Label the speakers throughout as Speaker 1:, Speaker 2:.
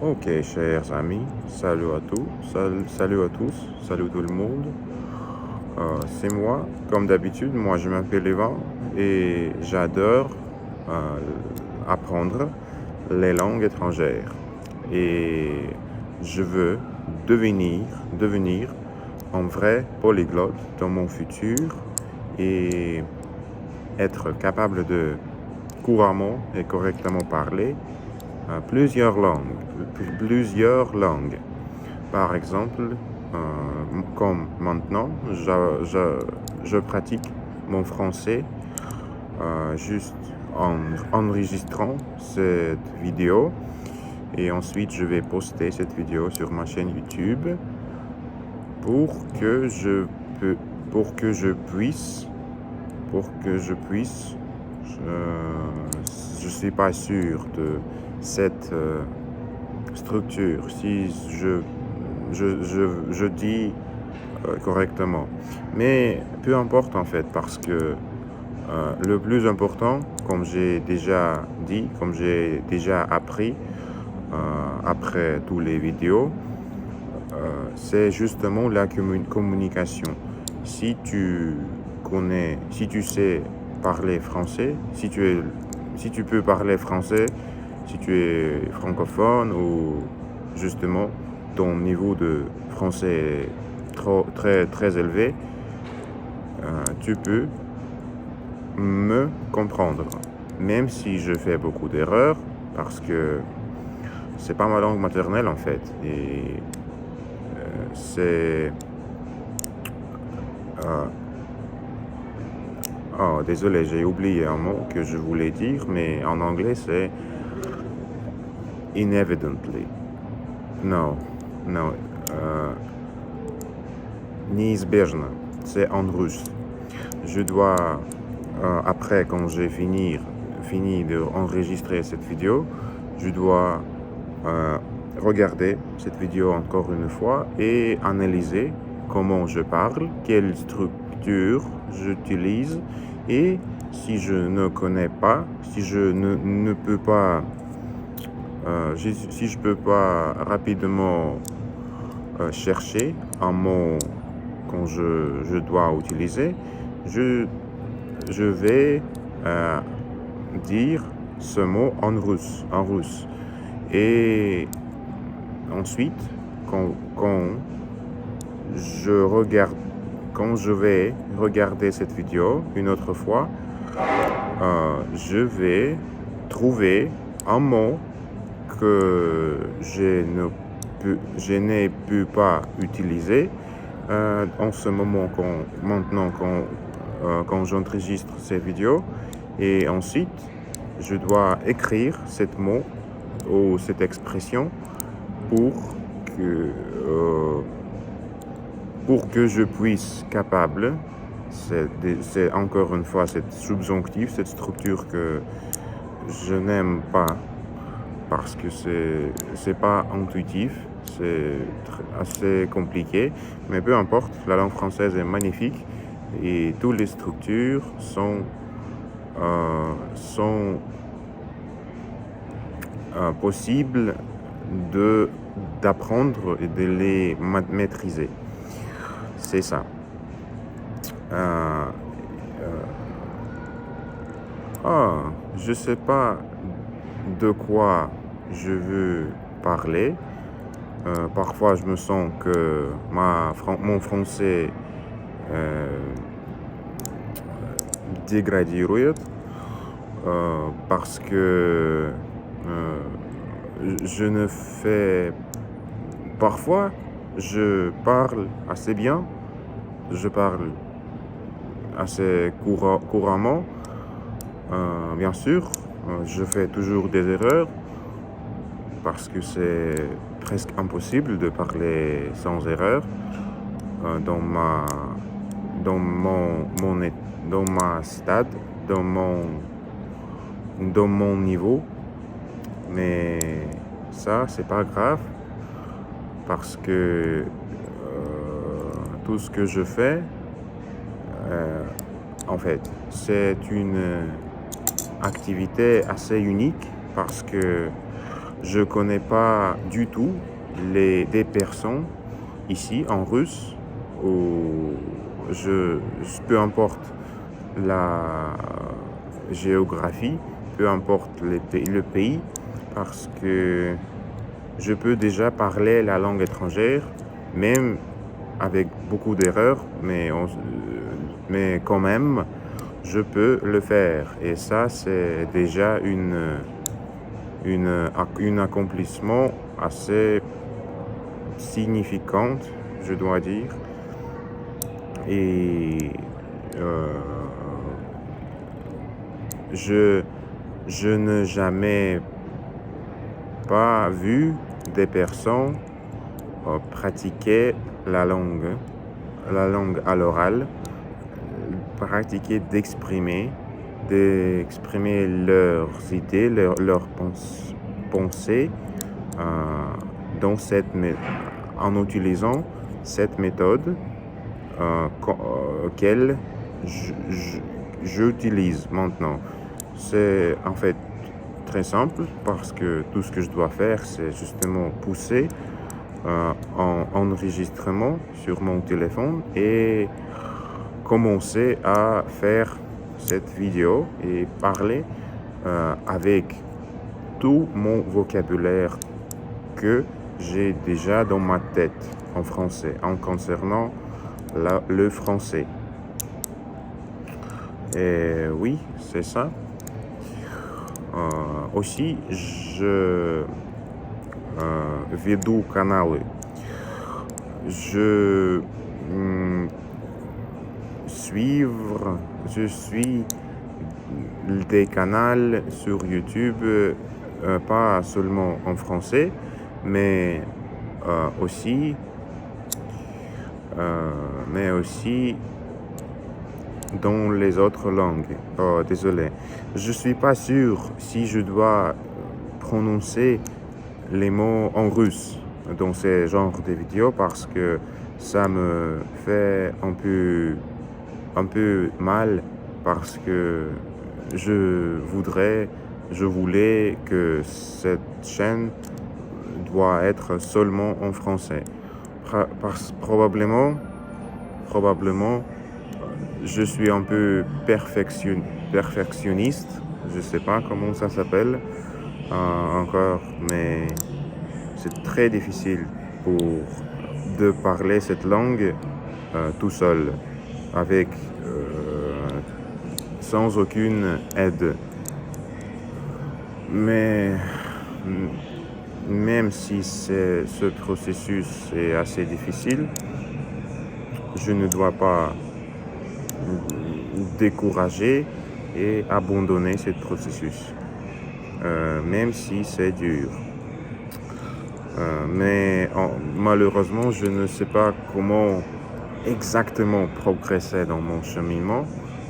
Speaker 1: Ok, chers amis, salut à tous, salut à tous, salut tout le monde. C'est moi, comme d'habitude, moi je m'appelle Evan et j'adore euh, apprendre les langues étrangères. Et je veux devenir un vrai polyglotte dans mon futur et être capable de couramment et correctement parler plusieurs langues. Par exemple, comme maintenant, je pratique mon français juste en enregistrant cette vidéo et ensuite je vais poster cette vidéo sur ma chaîne YouTube pour que je peux, pour que je puisse, je suis pas sûr de cette structure si je dis correctement. Mais peu importe en fait, parce que le plus important, comme j'ai déjà dit, comme j'ai déjà appris après toutes les vidéos, c'est justement la communication. Si tu si tu sais parler français, si tu peux parler français, si tu es francophone ou justement ton niveau de français est très élevé, tu peux me comprendre. Même si je fais beaucoup d'erreurs, parce que c'est pas ma langue maternelle en fait. Et c'est... oh, désolé, j'ai oublié un mot que je voulais dire, mais en anglais c'est inevidently. Non, non. Неизбежно. C'est en russe. Je dois, après, quand j'ai fini d'enregistrer cette vidéo, je dois regarder cette vidéo encore une fois et analyser comment je parle, quelle structure j'utilise et si je ne connais pas, si je ne peux pas, si je peux pas rapidement chercher un mot quand je dois utiliser, je, je vais dire ce mot en russe. Et ensuite, quand je regarde, quand je vais regarder cette vidéo une autre fois, je vais trouver un mot que je n'ai pu pas utiliser en ce moment, quand j'enregistre ces vidéos. Et ensuite, je dois écrire cet mot ou cette expression pour que, euh, pour que je puisse capable, c'est encore une fois cette subjonctif, cette structure que je n'aime pas parce que c'est pas intuitif, c'est assez compliqué, mais peu importe, la langue française est magnifique et toutes les structures sont possibles d'apprendre et de les maîtriser. C'est ça. Je sais pas de quoi je veux parler. Parfois, je me sens que mon français dégradирует parce que je ne fais... Parfois, je parle assez bien, je parle assez couramment. Bien sûr, je fais toujours des erreurs parce que c'est presque impossible de parler sans erreur dans ma stade, dans mon niveau. Mais ça, c'est pas grave parce que tout ce que je fais, en fait, c'est une activité assez unique parce que je connais pas du tout des personnes ici en russe, ou peu importe la géographie, peu importe le pays, parce que je peux déjà parler la langue étrangère, même avec beaucoup d'erreurs, mais quand même, je peux le faire. Et ça, c'est déjà un accomplissement assez significant, je dois dire. Et euh, je, je n'ai jamais pas vu des personnes pratiquer la langue à l'oral, pratiquer d'exprimer leurs idées, leurs pensées euh, en utilisant cette méthode qu'elle j'utilise maintenant. C'est en fait très simple parce que tout ce que je dois faire, c'est justement pousser en enregistrement sur mon téléphone et commencer à faire cette vidéo et parler avec tout mon vocabulaire que j'ai déjà dans ma tête en français, en concernant le français. Et oui, c'est ça. Aussi, je веду каналы. Je je suis des canaux sur YouTube, pas seulement en français, mais aussi dans les autres langues. Oh, désolé. Je suis pas sûr si je dois prononcer les mots en russe dans ces genres de vidéos parce que ça me fait un peu mal parce que je voulais que cette chaîne doit être seulement en français. Probablement, je suis un peu perfectionniste. Je sais pas comment ça s'appelle encore, mais c'est très difficile de parler cette langue tout seul, sans aucune aide. Mais même si ce processus est assez difficile, je ne dois pas décourager et abandonner ce processus, même si c'est dur. Mais malheureusement, je ne sais pas comment exactement progresser dans mon cheminement,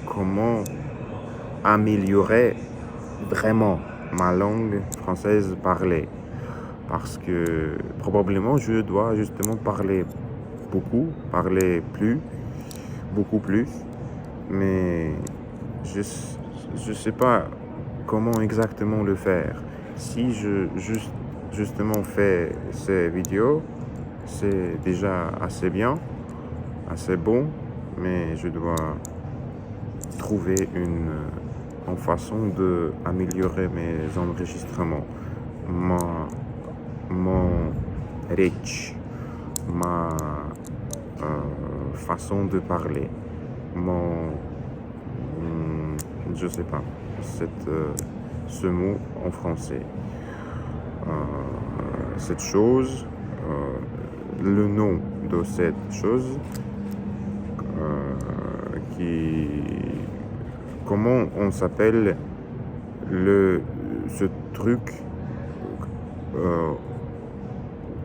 Speaker 1: comment améliorer vraiment ma langue française parlée. Parce que probablement je dois justement parler beaucoup plus, mais je sais pas comment exactement le faire. Si je justement fais ces vidéos, c'est déjà assez bien, assez bon, mais je dois trouver une façon d'améliorer mes enregistrements, mon reach, ma façon de parler, je sais pas, ce mot en français. Cette chose, le nom de cette chose, comment on s'appelle ce truc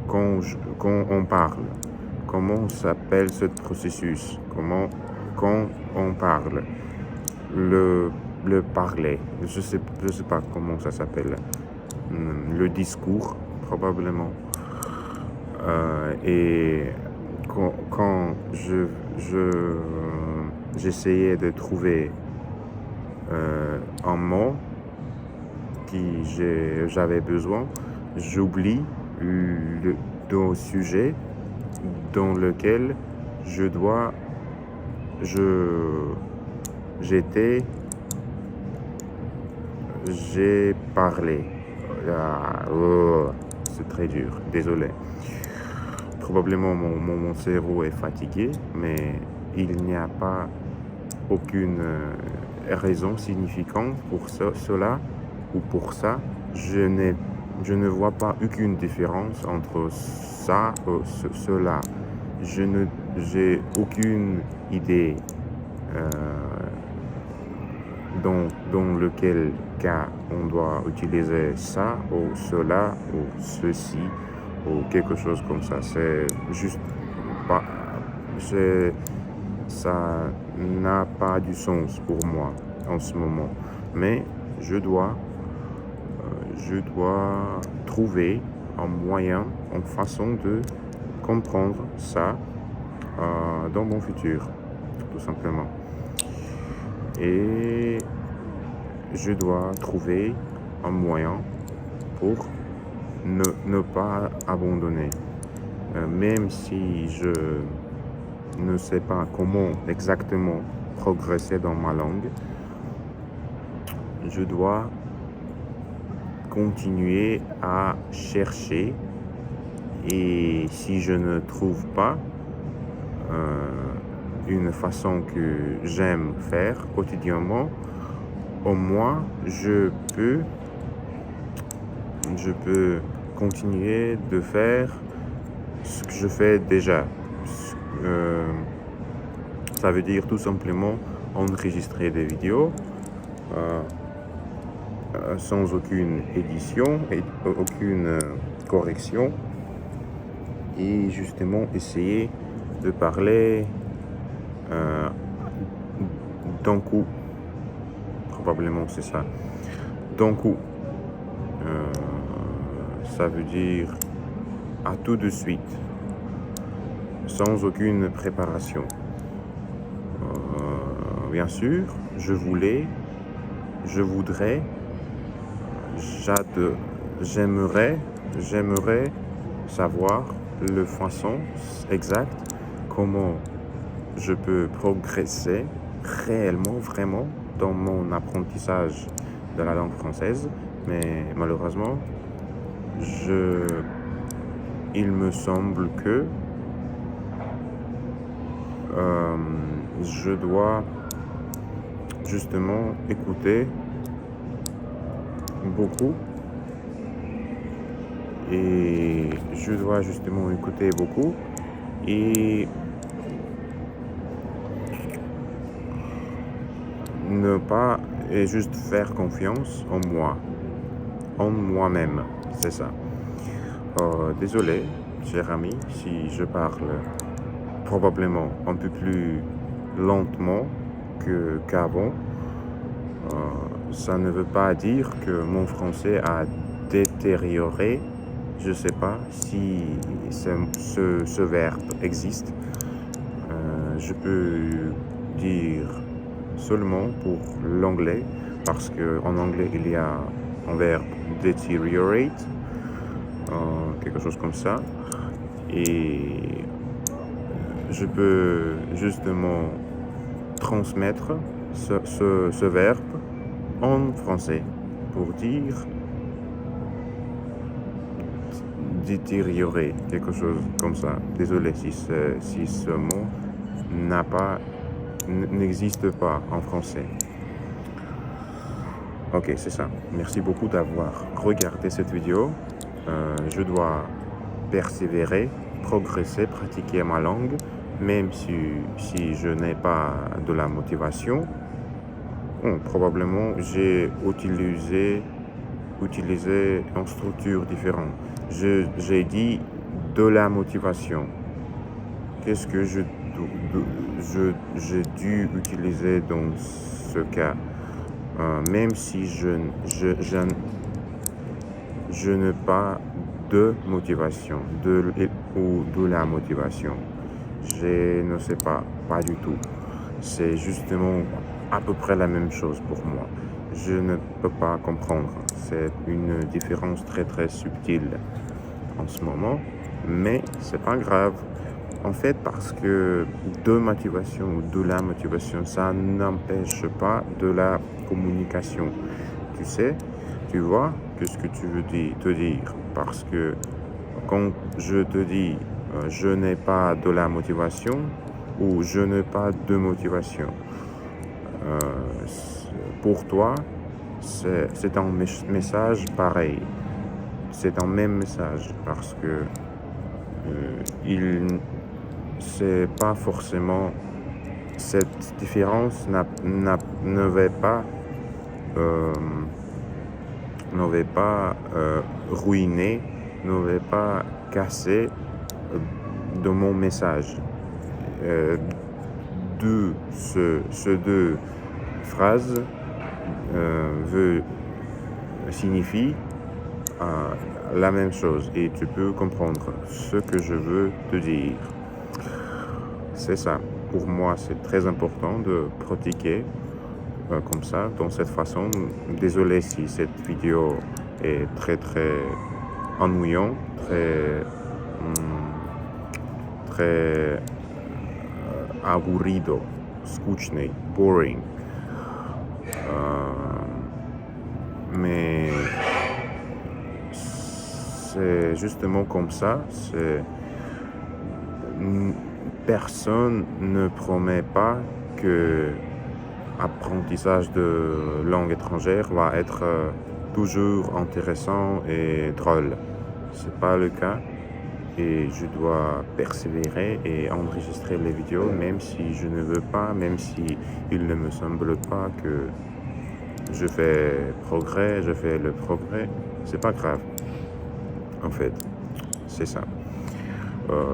Speaker 1: quand on parle, comment s'appelle ce processus, quand on parle, le parler, je sais pas comment ça s'appelle, le discours probablement, et quand j'essayais de trouver un mot qui j'avais besoin, j'oublie le sujet dans lequel je dois, je, j'étais, j'ai parlé. C'est très dur, désolé. Probablement mon cerveau est fatigué, mais il n'y a pas aucune raison significante pour cela ou pour ça. Je ne vois pas aucune différence entre ça et cela. J'ai aucune idée euh, dans lequel cas on doit utiliser ça ou cela ou ceci ou quelque chose comme ça. C'est juste pas, ça n'a pas du sens pour moi en ce moment. Mais je dois trouver un moyen, une façon de comprendre ça dans mon futur, tout simplement. Et je dois trouver un moyen pour ne pas abandonner. Même si je ne sais pas comment exactement progresser dans ma langue, je dois continuer à chercher, et si je ne trouve pas une façon que j'aime faire quotidiennement, au moins je peux continuer de faire ce que je fais déjà. Ça veut dire tout simplement enregistrer des vidéos sans aucune édition et aucune correction, et justement essayer de parler d'un coup. Probablement c'est ça. D'un coup. Ça veut dire à tout de suite, sans aucune préparation. Bien sûr, je voudrais, j'aimerais savoir le façon exacte comment je peux progresser réellement, vraiment, dans mon apprentissage de la langue française. Mais malheureusement, il me semble que je dois justement écouter beaucoup, et je dois justement écouter beaucoup et ne pas, et juste faire confiance en moi-même, c'est ça. Désolé, cher ami, si je parle probablement un peu plus lentement qu'avant. Ça ne veut pas dire que mon français a détérioré. Je ne sais pas si ce verbe existe. Je peux dire seulement pour l'anglais, parce qu'en anglais il y a un verbe deteriorate, quelque chose comme ça, et je peux justement transmettre ce verbe en français pour dire détériorer, quelque chose comme ça. Désolé si ce mot n'existe pas en français. Ok, c'est ça. Merci beaucoup d'avoir regardé cette vidéo. Je dois persévérer, progresser, pratiquer ma langue, même si je n'ai pas de la motivation. Probablement j'ai utilisé une structure différente. J'ai dit de la motivation. Qu'est-ce que j'ai dû utiliser dans ce cas? Même si je n'ai pas de motivation ou de la motivation. Je ne sais pas du tout. C'est justement à peu près la même chose pour moi. je ne peux pas comprendre. C'est une différence très très subtile en ce moment, mais c'est pas grave. En fait, parce que de motivation ou de la motivation, ça n'empêche pas de la communication. Tu sais, tu vois ce que tu veux te dire. Parce que quand je te dis je n'ai pas de la motivation ou je n'ai pas de motivation, euh, pour toi, c'est un message pareil. C'est un même message parce que il c'est pas forcément cette différence ne va pas euh, ruiner, ne va pas casser de mon message. Ces deux phrases signifient la même chose et tu peux comprendre ce que je veux te dire. C'est ça. Pour moi, c'est très important de pratiquer comme ça, dans cette façon. Désolé si cette vidéo est très très ennuyante, très aburrido, skучный, boring. Mais c'est justement comme ça. Personne ne promet pas que l'apprentissage de langue étrangère va être toujours intéressant et drôle. C'est pas le cas et je dois persévérer et enregistrer les vidéos même si je ne veux pas, même si il ne me semble pas que je fais le progrès. C'est pas grave. En fait, c'est ça.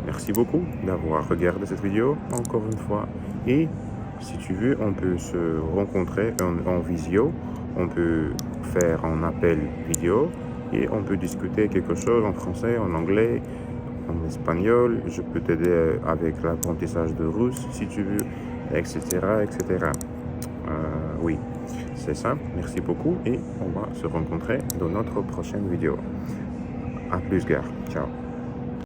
Speaker 1: Merci beaucoup d'avoir regardé cette vidéo encore une fois. Et si tu veux, on peut se rencontrer en visio. On peut faire un appel vidéo et on peut discuter quelque chose en français, en anglais, en espagnol. Je peux t'aider avec l'apprentissage de russe si tu veux, etc. etc. Oui, c'est ça. Merci beaucoup et on va se rencontrer dans notre prochaine vidéo. À plus, gars. Ciao.